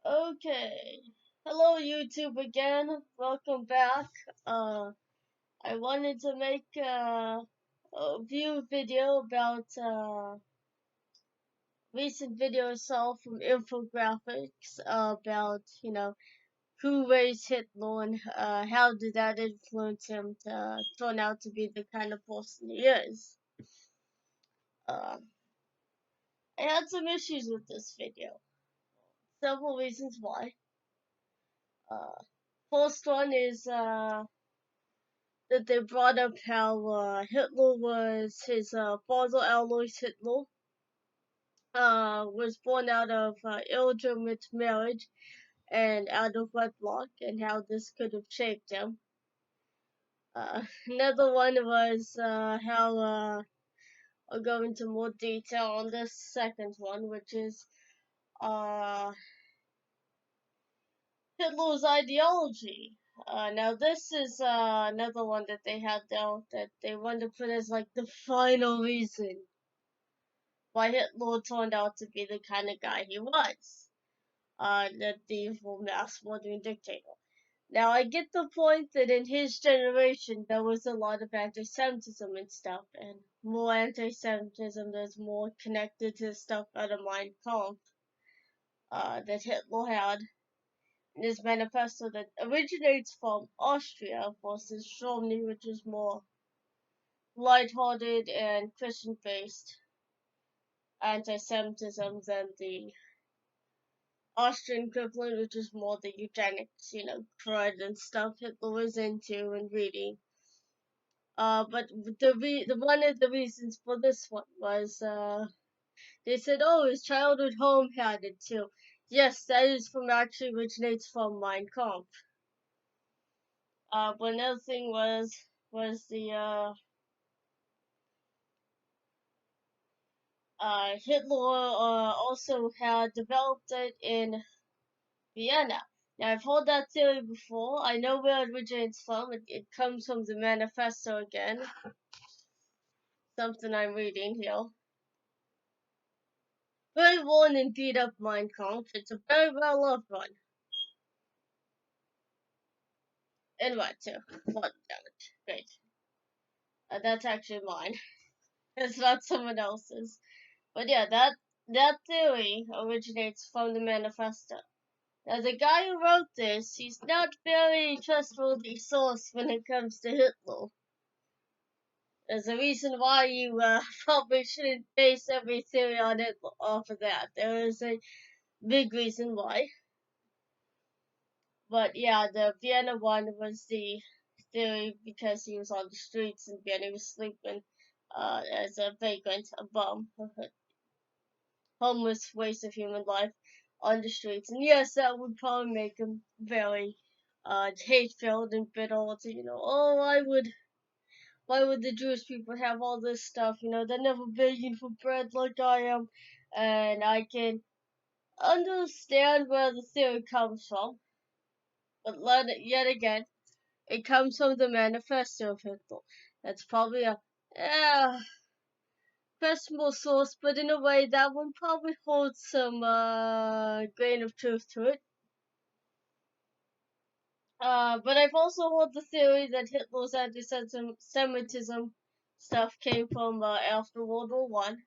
Okay. Hello YouTube again. Welcome back. I wanted to make a view video about recent video I saw from Infographics about, who raised Hitler and how did that influence him to turn out to be the kind of person he is. Uh, I had some issues with this video. Several reasons why. Uh, First one is that they brought up how Hitler was his father Alois Hitler was born out of illegitimate marriage and out of wedlock, and how this could have shaped him. Another one was how I'll go into more detail on this second one, which is Hitler's ideology. Now this is another one that they had there that they wanted to put as like the final reason why Hitler turned out to be the kind of guy he was. The evil mass murdering dictator. Now I get the point that in his generation there was a lot of anti-Semitism and stuff, and more anti-Semitism that's more connected to stuff out of Mein Kampf that Hitler had in his manifesto that originates from Austria versus Germany, which is more light-hearted and Christian-based anti-Semitism than the Austrian equivalent, which is more the eugenics, crud and stuff Hitler was into and reading. But the one of the reasons for this one was they said, oh, his childhood home had it too. Yes, that is from actually originates from Mein Kampf. But another thing was the Hitler also had developed it in Vienna. Now I've heard that theory before. I know where it originates from. It comes from the manifesto again. Something I'm reading here. Very worn and beat up Mein Kampf. It's a very well loved one. And what too? What damage. Great. That's actually mine. It's not someone else's. But yeah, that theory originates from the manifesto. Now the guy who wrote this, he's not very trustworthy source when it comes to Hitler. There's a reason why you probably shouldn't base every theory on it off of that. There is a big reason why. But yeah, the Vienna one was the theory because he was on the streets in Vienna. He was sleeping as a vagrant, a bum, a homeless waste of human life on the streets. And yes, that would probably make him very hate-filled and bitter to, oh, why would the Jewish people have all this stuff? They're never begging for bread like I am. And I can understand where the theory comes from. But yet again, it comes from the manifesto of Hitler. That's probably a questionable source, but in a way that one probably holds some grain of truth to it. But I've also heard the theory that Hitler's anti-Semitism stuff came from after World War One,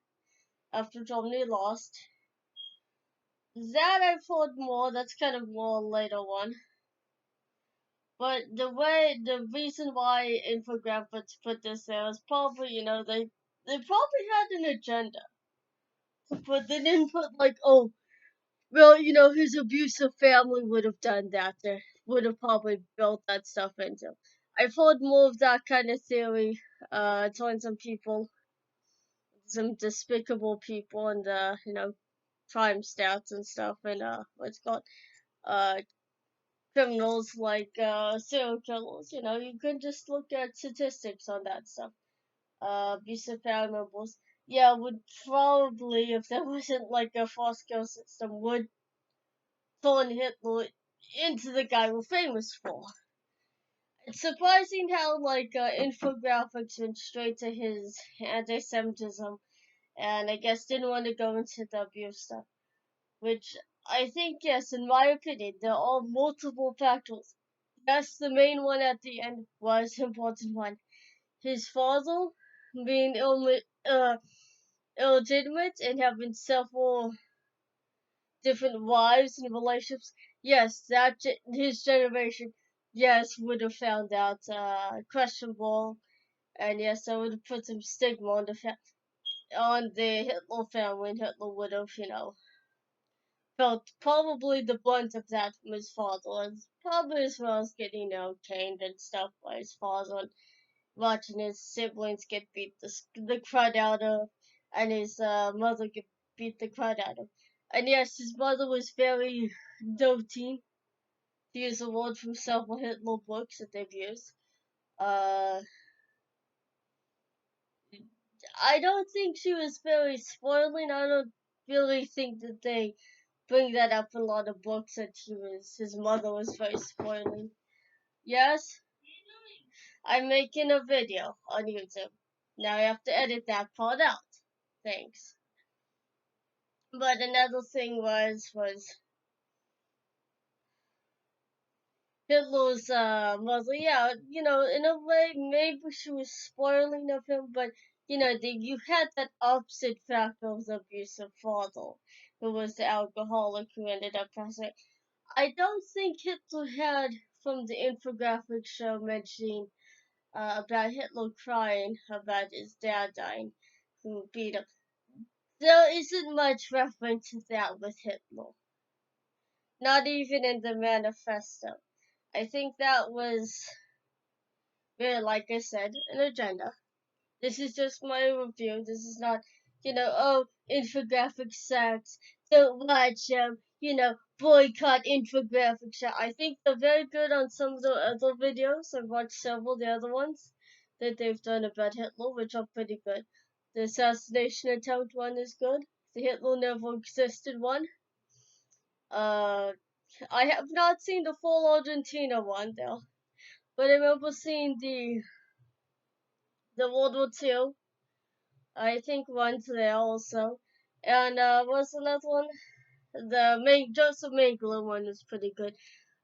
after Germany lost. That I've heard more. That's kind of more a later one. But the reason why Infographics put this there is probably, they probably had an agenda. But they didn't put like, oh, well, his abusive family would have done that. They would have probably built that stuff into. I've heard more of that kind of theory, telling some people, some despicable people and, crime stats and stuff and, what's called, criminals like, serial killers, you can just look at statistics on that stuff. Abusive family members. Yeah, would probably, if there wasn't like a foster system, would turn Hitler into the guy we're famous for. It's surprising how Infographics went straight to his anti-Semitism, and I guess didn't want to go into the abuse stuff, which I think, yes, in my opinion, there are multiple factors. Yes, the main one at the end was the important one. His father being illegitimate and having several different wives and relationships. Yes, his generation, yes, would have found out questionable, and yes, that would have put some stigma on the Hitler family, and Hitler would have, felt probably the brunt of that from his father, and probably as well as getting, caned and stuff by his father, and watching his siblings get beat the crud out of, and his mother get beat the crud out of. And yes, his mother was very doting, to use a word from several Hitler books that they've used. Uh, I don't think she was very spoiling. I don't really think that they bring that up in a lot of books that his mother was very spoiling. Yes, I'm making a video on YouTube. Now I have to edit that part out. Thanks. But another thing was Hitler's mother. Yeah, in a way, maybe she was spoiling of him, but you had that opposite factor of the abusive father, who was the alcoholic who ended up passing. I don't think Hitler had, from the infographic show, mentioning about Hitler crying about his dad dying, who beat him. There isn't much reference to that with Hitler. Not even in the manifesto. I think that was, very, like I said, an agenda. This is just my review. This is not, infographic sucks. Don't watch boycott infographics. I think they're very good on some of the other videos. I've watched several of the other ones that they've done about Hitler, which are pretty good. The assassination attempt one is good. The Hitler never existed one. I have not seen the full Argentina one though, but I remember seeing the World War II. I think one's there also, and what's another one? The Joseph Mengele one is pretty good.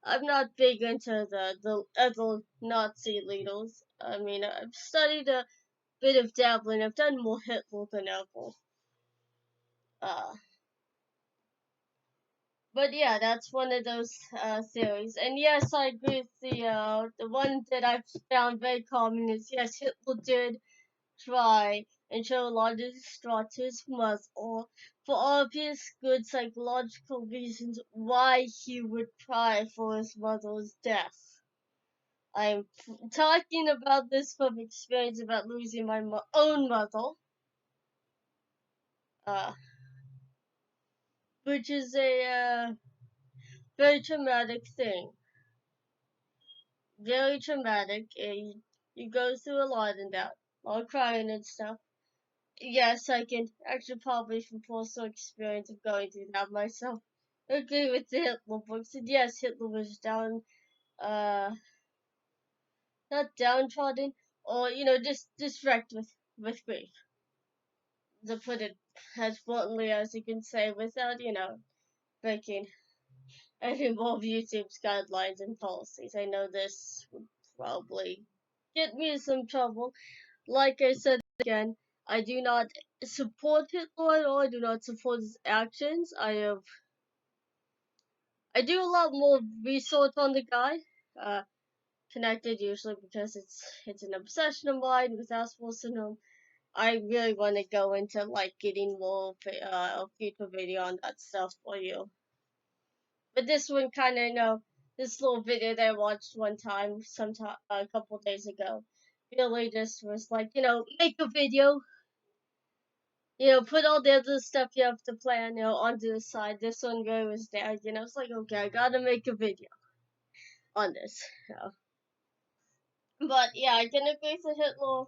I'm not big into the other Nazi leaders. I mean, I've studied a bit of dabbling. I've done more Hitler than ever. Uh, but yeah, that's one of those theories. And yes, I agree with the one that I've found very common is yes, Hitler did try and show a lot of distraught to his mother for obvious good psychological reasons why he would cry for his mother's death. I'm talking about this from experience about losing my own mother, uh, which is a very traumatic thing. Very traumatic. You go through a lot in that, all crying and stuff. Yes, I can actually probably from personal experience of going through that myself. Agree with the Hitler books, and yes, Hitler was not downtrodden, or just wrecked with grief. To put it as bluntly as you can say, without breaking any more of YouTube's guidelines and policies. I know this would probably get me in some trouble. Like I said again, I do not support Hitler at all. I do not support his actions. I do a lot more research on the guy. Connected usually because it's an obsession of mine with Asperger's syndrome. I really want to go into getting more a future video on that stuff for you. But this one kind of this little video that I watched one time, a couple days ago, really just was make a video. Put all the other stuff you have to plan, onto the side. This one goes there, it's like, okay, I gotta make a video on this. But yeah, I can agree with Hitler.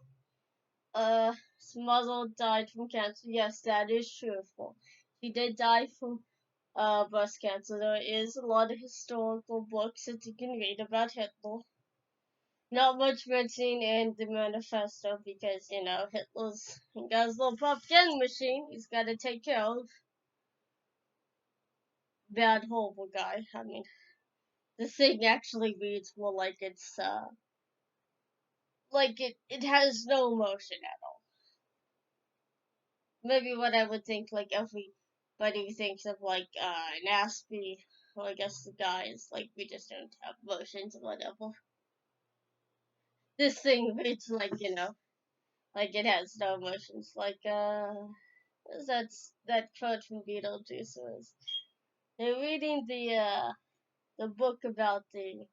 His mother died from cancer. Yes, that is truthful. She did die from breast cancer. There is a lot of historical books that you can read about Hitler. Not much mentioning in the manifesto because, Hitler's got his little propaganda machine he's got to take care of. bad, horrible guy. I mean, the thing actually reads more like it's, like it has no emotion at all. Maybe what I would think, like, everybody thinks of, like, an Aspie, or I guess the guys, like, we just don't have emotions or whatever. This thing reads like, like it has no emotions. Like, that quote from Beetlejuice was, they're reading the book about the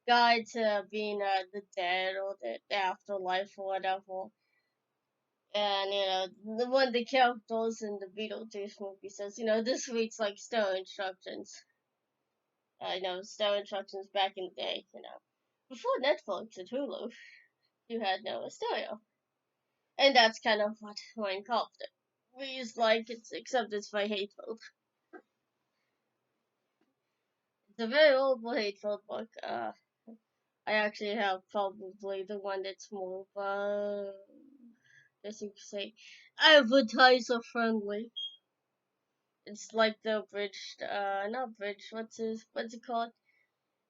guide to being, the dead or the afterlife or whatever. And, one of the characters in the Beetlejuice movie says, this reads like store instructions. Store instructions back in the day, before Netflix and Hulu, you had no stereo. And that's kind of what Minecraft reads like, except it's by hateful. It's a very old hateful book. I actually have probably the one that's more, as you could say, advertiser friendly. It's like the abridged, not bridge. What's it called?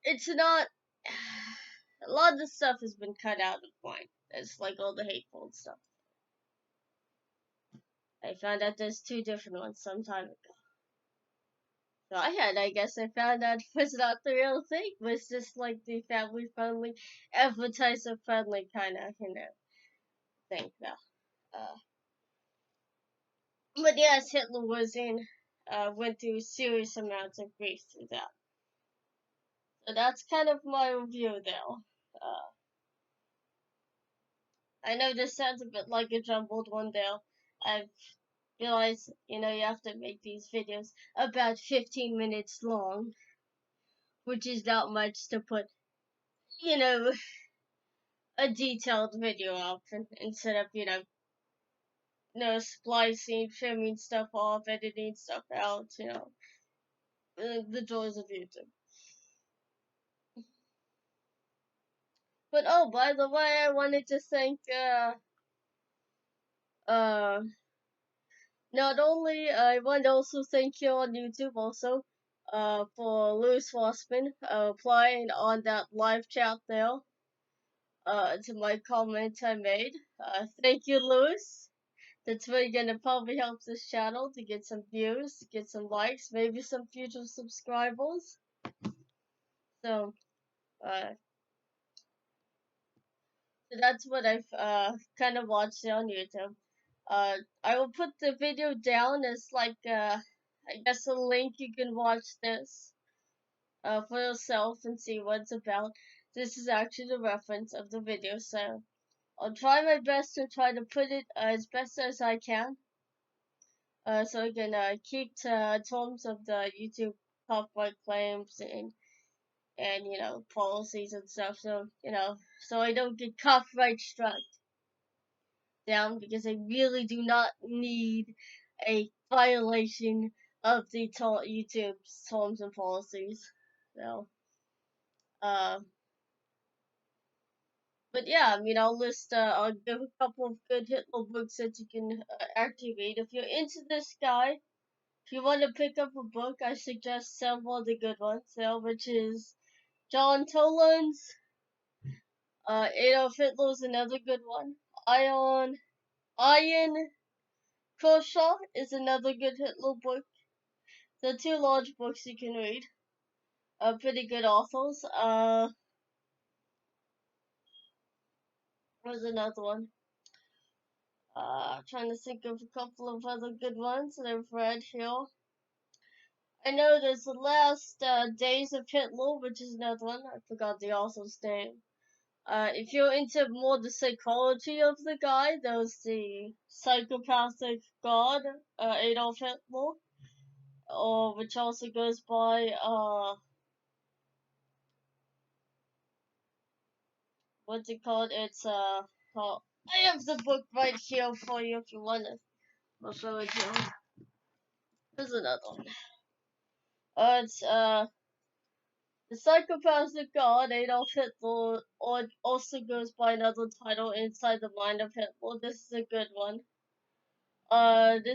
It's not. A lot of the stuff has been cut out of mine. It's like all the hateful stuff. I found out there's two different ones some time ago. So I guess I found out it was not the real thing. It was just like the family friendly, advertiser friendly kind of, thing now. But yes, Hitler went through serious amounts of grief through that. So that's kind of my review there. I know this sounds a bit like a jumbled one there. I've realized, you have to make these videos about 15 minutes long, which is not much to put, you know, a detailed video up instead of, splicing, trimming stuff off, editing stuff out, the joys of YouTube. But oh, by the way, I wanted to thank not only I want to also thank you on YouTube also for Louis Wassman applying on that live chat there to my comment I made. Thank you, Louis. That's really gonna probably help this channel to get some views, to get some likes, maybe some future subscribers. So, so that's what I've kind of watched on YouTube. I will put the video down as like I guess a link you can watch this for yourself and see what it's about. This is actually the reference of the video, so I'll try my best to try to put it as best as I can. So I can keep terms of the YouTube copyright claims and policies and stuff. So so I don't get copyright struck down, because I really do not need a violation of the YouTube's terms and policies. So but yeah, I'll give a couple of good Hitler books that you can activate if you're into this guy. If you want to pick up a book, I suggest several of the good ones there, which is John Toland's Adolf Hitler's another good one. Iron Kershaw is another good Hitler book. The two large books you can read. Pretty good authors. Where's another one? Trying to think of a couple of other good ones that I've read here. I know there's the last Days of Hitler, which is another one. I forgot the author's name. If you're into more the psychology of the guy, there's the Psychopathic God, Adolf Hitler, or which also goes by what's it called? It's called. I have the book right here for you if you want it. I'll show it to you. There's another one. It's the Psychopathic God, Adolf Hitler, or also goes by another title, Inside the Mind of Hitler. This is a good one. This